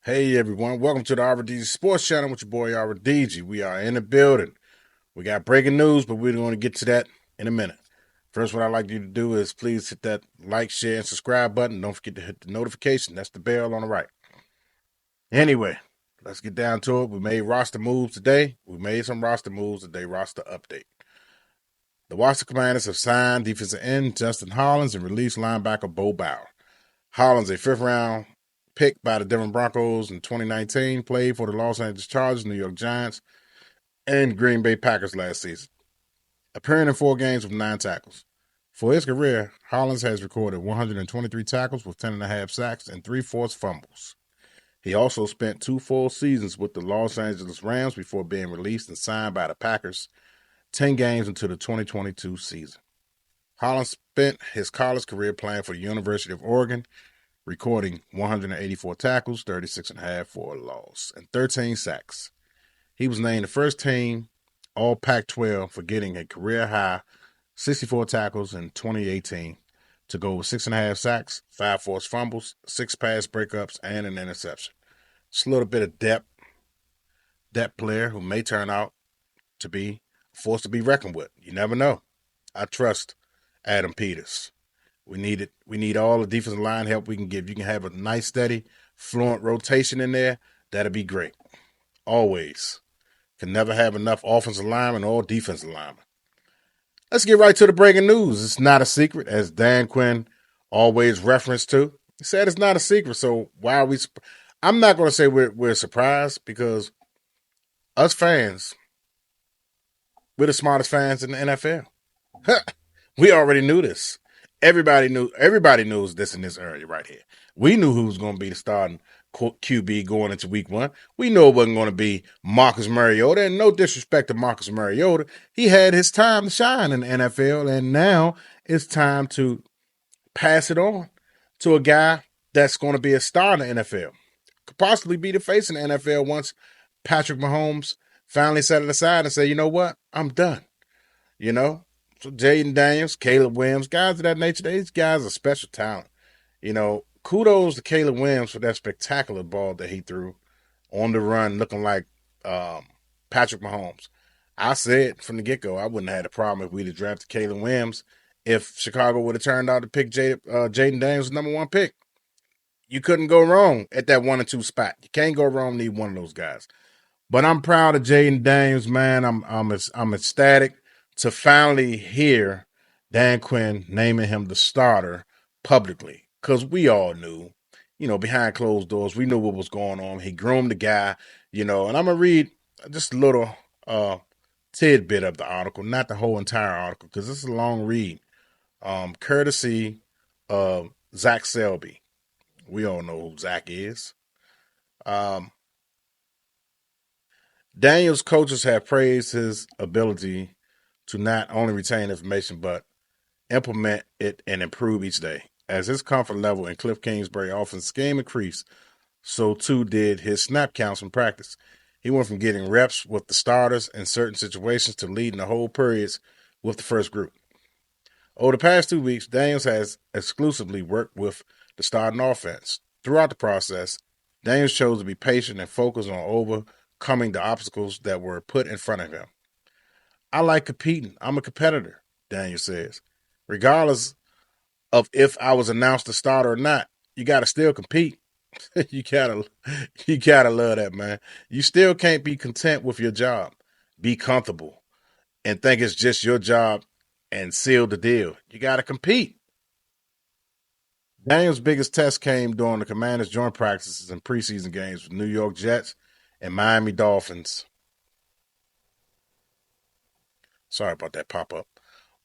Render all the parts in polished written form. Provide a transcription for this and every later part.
Hey everyone, welcome to the RDG Sports Channel with your boy RDG. We are in the building. We got breaking news, but we're going to get to that in a minute. First, what I'd like you to do is please hit that like, share, and subscribe button. Don't forget to hit the notification. That's the bell on the right. Anyway, let's get down to it. We made roster moves today. We made some roster moves today. Roster update. The Washington Commanders have signed defensive end Justin Hollins and released linebacker Bo Bauer. Hollins, a fifth-round pick by the Denver Broncos in 2019, played for the Los Angeles Chargers, New York Giants, and Green Bay Packers last season, appearing in 4 games with 9 tackles. For his career, Hollins has recorded 123 tackles with 10.5 sacks and 3 forced fumbles. He also spent 2 full seasons with the Los Angeles Rams before being released and signed by the Packers 10 games into the 2022 season. Hollins spent his college career playing for the University of Oregon, recording 184 tackles, 36.5 for a loss, and 13 sacks. He was named the first team All Pac-12 for getting a career-high 64 tackles in 2018 to go with 6.5 sacks, 5 forced fumbles, 6 pass breakups, and an interception. It's a little bit of depth player who may turn out to be a force to be reckoned with. You never know. I trust Adam Peters. We need all the defensive line help we can give. You can have a nice, steady, fluent rotation in there. That'll be great. Always. Can never have enough offensive linemen or defensive linemen. Let's get right to the breaking news. It's not a secret, as Dan Quinn always referenced to. He said it's not a secret, so why are we... I'm not going to say we're surprised, because us fans, we're the smartest fans in the NFL. We already knew this. Everybody knows this in this area right here. We knew who was going to be the starting QB going into week 1. We know it wasn't going to be Marcus Mariota, and no disrespect to Marcus Mariota. He had his time to shine in the NFL, and now it's time to pass it on to a guy that's going to be a star in the NFL. Could possibly be the face in the NFL once Patrick Mahomes finally set it aside and say, you know what, I'm done. So Jayden Daniels, Caleb Williams, guys of that nature, these guys are special talent. Kudos to Caleb Williams for that spectacular ball that he threw on the run, looking like Patrick Mahomes. I said from the get-go, I wouldn't have had a problem if we'd have drafted Caleb Williams if Chicago would have turned out to pick Jayden Daniels number 1 pick. You couldn't go wrong at that 1 and 2 spot. You can't go wrong, need one of those guys. But I'm proud of Jayden Daniels, man. I'm ecstatic to finally hear Dan Quinn naming him the starter publicly, because we all knew, behind closed doors, we knew what was going on. He groomed the guy, and I'm going to read just a little tidbit of the article, not the whole entire article, because this is a long read, courtesy of Zach Selby. We all know who Zach is. Daniels' coaches have praised his ability to not only retain information, but implement it and improve each day. As his comfort level in Cliff Kingsbury offense scheme increased, so too did his snap counts in practice. He went from getting reps with the starters in certain situations to leading the whole periods with the first group. Over the past 2 weeks, Daniels has exclusively worked with the starting offense. Throughout the process, Daniels chose to be patient and focus on overcoming the obstacles that were put in front of him. I like competing. I'm a competitor, Daniel says. Regardless of if I was announced a starter or not, you got to still compete. you gotta love that, man. You still can't be content with your job. Be comfortable and think it's just your job and seal the deal. You got to compete. Daniel's biggest test came during the Commanders' joint practices and preseason games with New York Jets and Miami Dolphins. Sorry about that pop-up.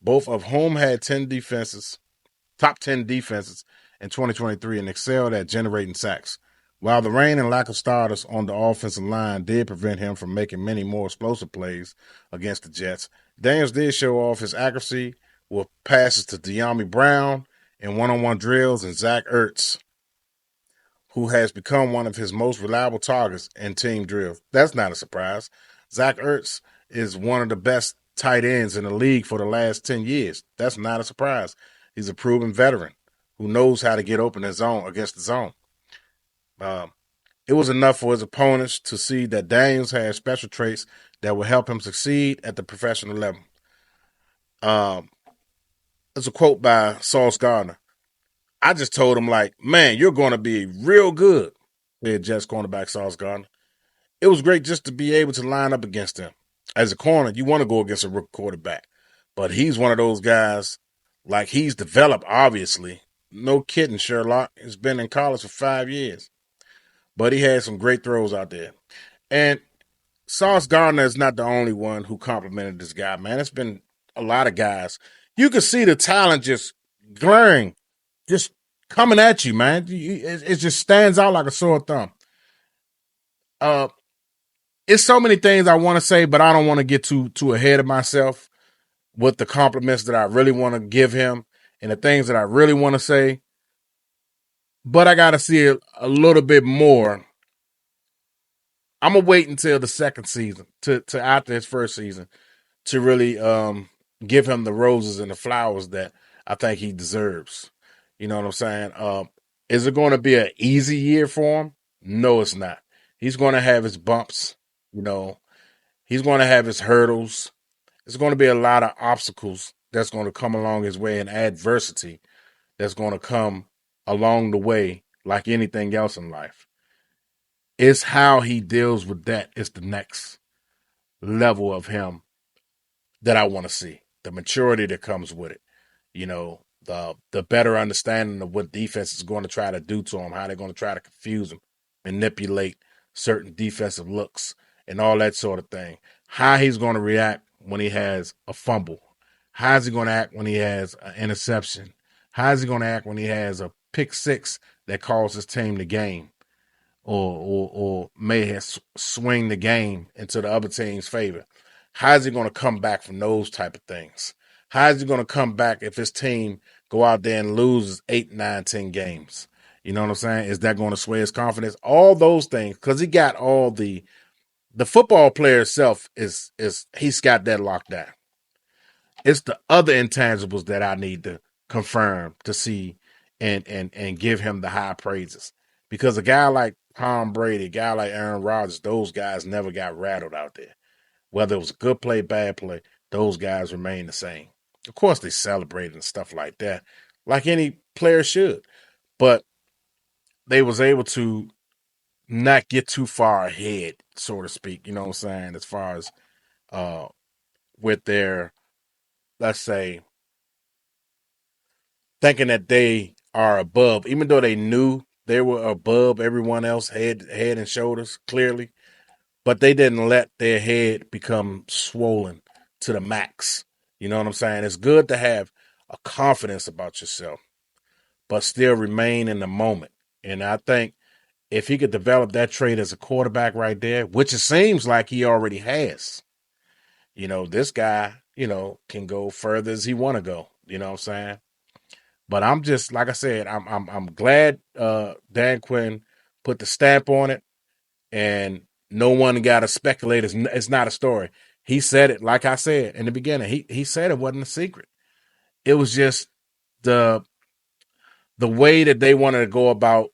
Both of whom had top 10 defenses in 2023 and excelled at generating sacks. While the rain and lack of starters on the offensive line did prevent him from making many more explosive plays against the Jets, Daniels did show off his accuracy with passes to De'Ami Brown in one-on-one drills and Zach Ertz, who has become one of his most reliable targets in team drills. That's not a surprise. Zach Ertz is one of the best tight ends in the league for the last 10 years. That's not a surprise. He's a proven veteran who knows how to get open against the zone. it was enough for his opponents to see that Daniels had special traits that would help him succeed at the professional level. Um, there's a quote by Sauce Gardner. I just told him, like, man, you're going to be real good, said Jets cornerback Sauce Gardner. It was great just to be able to line up against him. As a corner, you want to go against a rookie quarterback. But he's one of those guys, like, he's developed, obviously. No kidding, Sherlock. He's been in college for 5 years. But he had some great throws out there. And Sauce Gardner is not the only one who complimented this guy, man. It's been a lot of guys. You can see the talent just glaring, just coming at you, man. It just stands out like a sore thumb. It's so many things I want to say, but I don't want to get too ahead of myself with the compliments that I really want to give him and the things that I really want to say. But I got to see a little bit more. I'm gonna wait until the second season to after his first season to really give him the roses and the flowers that I think he deserves. You know what I'm saying? Is it going to be an easy year for him? No, it's not. He's going to have his bumps. You know, he's going to have his hurdles. There's going to be a lot of obstacles that's going to come along his way and adversity that's going to come along the way, like anything else in life. It's how he deals with that is the next level of him that I want to see. The maturity that comes with it. You know, the better understanding of what defense is going to try to do to him, how they're going to try to confuse him, manipulate certain defensive looks, and all that sort of thing. How he's going to react when he has a fumble. How is he going to act when he has an interception? How is he going to act when he has a pick six that calls his team the game? Or may have swing the game into the other team's favor. How is he going to come back from those type of things? How is he going to come back if his team go out there and loses 8, 9, 10 games? You know what I'm saying? Is that going to sway his confidence? All those things, because he got all the football player itself is he's got that locked down. It's the other intangibles that I need to confirm to see and give him the high praises. Because a guy like Tom Brady, a guy like Aaron Rodgers, those guys never got rattled out there. Whether it was a good play, bad play, those guys remain the same. Of course, they celebrated and stuff like that, like any player should. But they was able to not get too far ahead, so to speak. You know what I'm saying? As far as with their, let's say, thinking that they are above, even though they knew they were above everyone else, head and shoulders, clearly. But they didn't let their head become swollen to the max. You know what I'm saying? It's good to have a confidence about yourself, but still remain in the moment. And I think if he could develop that trait as a quarterback right there, which it seems like he already has, you know, this guy, you know, can go further as he want to go. You know what I'm saying? But I'm just, like I said, I'm glad Dan Quinn put the stamp on it, and no one got to speculate. It's not a story. He said it, like I said in the beginning. He said it wasn't a secret. It was just the way that they wanted to go about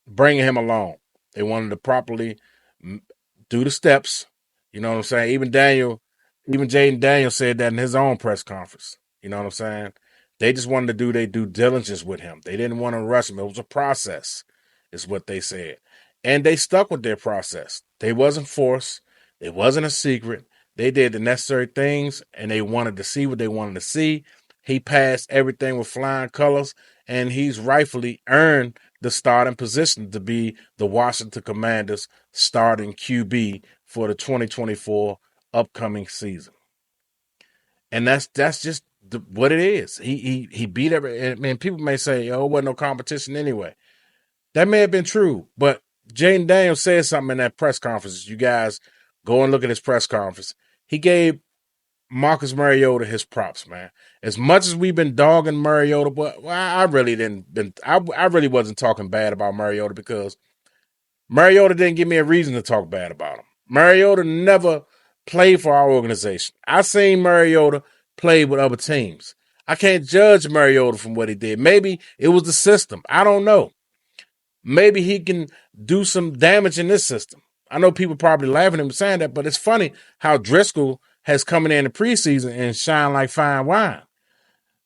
bringing him along. They wanted to properly do the steps. You know what I'm saying? Even Jayden Daniels said that in his own press conference. You know what I'm saying? They just wanted to do their due diligence with him. They didn't want to rush him. It was a process, is what they said. And they stuck with their process. They wasn't forced. It wasn't a secret. They did the necessary things, and they wanted to see what they wanted to see. He passed everything with flying colors, and he's rightfully earned the starting position to be the Washington Commanders' starting QB for the 2024 upcoming season. And that's just what it is. He beat every. I mean, people may say, "Oh, it wasn't no competition anyway." That may have been true, but Jayden Daniels said something in that press conference. You guys go and look at his press conference. He gave Marcus Mariota his props, man. As much as we've been dogging Mariota, but I really didn't. I really wasn't talking bad about Mariota because Mariota didn't give me a reason to talk bad about him. Mariota never played for our organization. I seen Mariota play with other teams. I can't judge Mariota from what he did. Maybe it was the system. I don't know. maybe he can do some damage in this system. I know people probably laughing at him saying that, but it's funny how Driscoll has come in the preseason and shine like fine wine.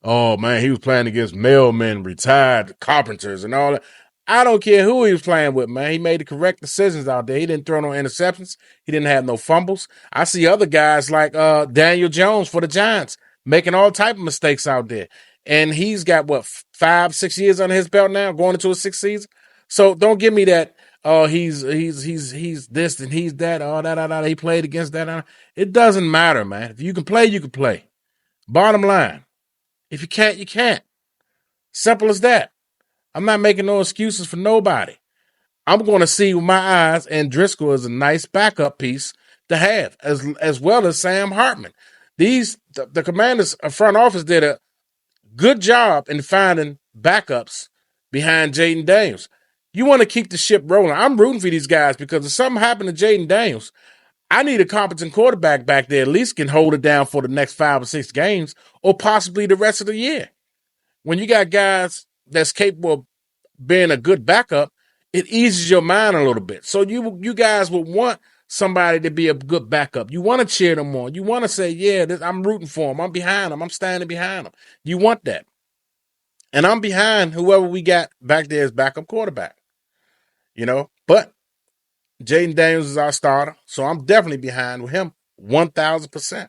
Oh man, he was playing against mailmen, retired carpenters, and all that. I don't care who he was playing with, man. He made the correct decisions out there. He didn't throw no interceptions. He didn't have no fumbles. I see other guys like Daniel Jones for the Giants making all type of mistakes out there. And he's got, what, 5-6 years under his belt now, going into his sixth season? So don't give me that, he's this and he's that, he played against that. It doesn't matter, man. If you can play, you can play. Bottom line. If you can't, you can't. Simple as that. I'm not making no excuses for nobody. I'm going to see with my eyes, and Driscoll is a nice backup piece to have, as well as Sam Hartman. The Commanders' front office did a good job in finding backups behind Jayden Daniels. You want to keep the ship rolling. I'm rooting for these guys because if something happened to Jayden Daniels, I need a competent quarterback back there at least can hold it down for the next 5 or 6 games or possibly the rest of the year. When you got guys that's capable of being a good backup, it eases your mind a little bit. So you guys would want somebody to be a good backup. You want to cheer them on. You want to say, yeah, I'm rooting for them. I'm behind them. I'm standing behind them. You want that. And I'm behind whoever we got back there as backup quarterback. But Jayden Daniels is our starter, so I'm definitely behind with him 1,000%.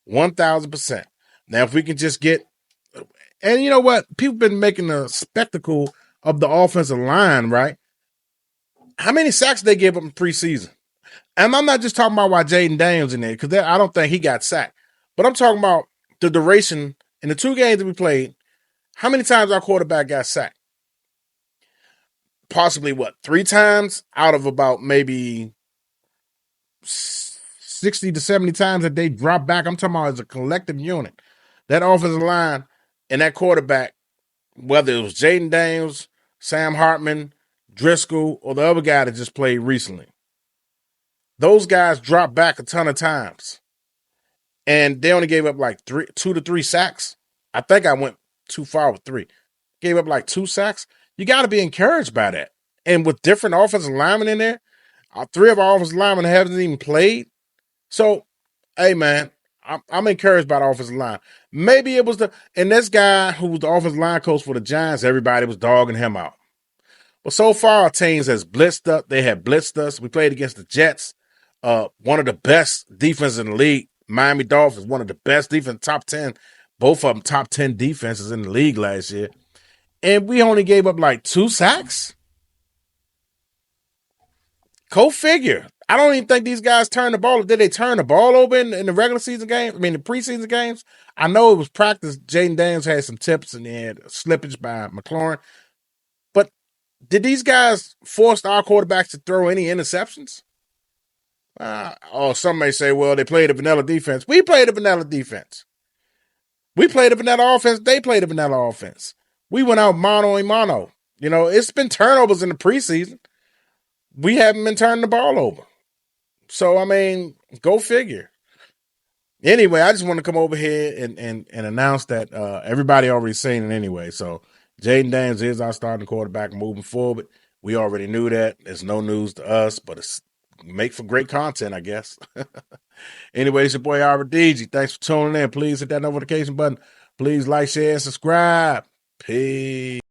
1,000%. Now, if we can just get, and you know what? People been making a spectacle of the offensive line, right? How many sacks they gave up in preseason? And I'm not just talking about why Jayden Daniels in there, because I don't think he got sacked. But I'm talking about the duration in the 2 games that we played. How many times our quarterback got sacked? Possibly, 3 times out of about maybe 60 to 70 times that they drop back. I'm talking about as a collective unit. That offensive line and that quarterback, whether it was Jayden Daniels, Sam Hartman, Driscoll, or the other guy that just played recently, those guys dropped back a ton of times. And they only gave up like 2 to 3 sacks. I think I went too far with 3. Gave up like 2 sacks. You got to be encouraged by that. And with different offensive linemen in there, 3 of our offensive linemen haven't even played. So, hey, man, I'm encouraged by the offensive line. Maybe it was and this guy who was the offensive line coach for the Giants, everybody was dogging him out. But so far, our teams has blitzed up. They have blitzed us. We played against the Jets, one of the best defenses in the league. Miami Dolphins, one of the best defense, top 10. Both of them top 10 defenses in the league last year. And we only gave up like 2 sacks. Go figure. I don't even think these guys turned the ball. Did they turn the ball over in the regular season game? I mean, the preseason games? I know it was practice. Jayden Daniels had some tips and they had slippage by McLaurin. But did these guys force our quarterbacks to throw any interceptions? Some may say, well, they played a vanilla defense. We played a vanilla defense. We played a vanilla offense. They played a vanilla offense. We went out mano a mano. It's been turnovers in the preseason. We haven't been turning the ball over. So, I mean, go figure. Anyway, I just want to come over here and announce that everybody already seen it anyway. So, Jayden Daniels is our starting quarterback moving forward. We already knew that. It's no news to us, but it's make for great content, I guess. Anyway, it's your boy, Albert DG. Thanks for tuning in. Please hit that notification button. Please like, share, and subscribe. Peace.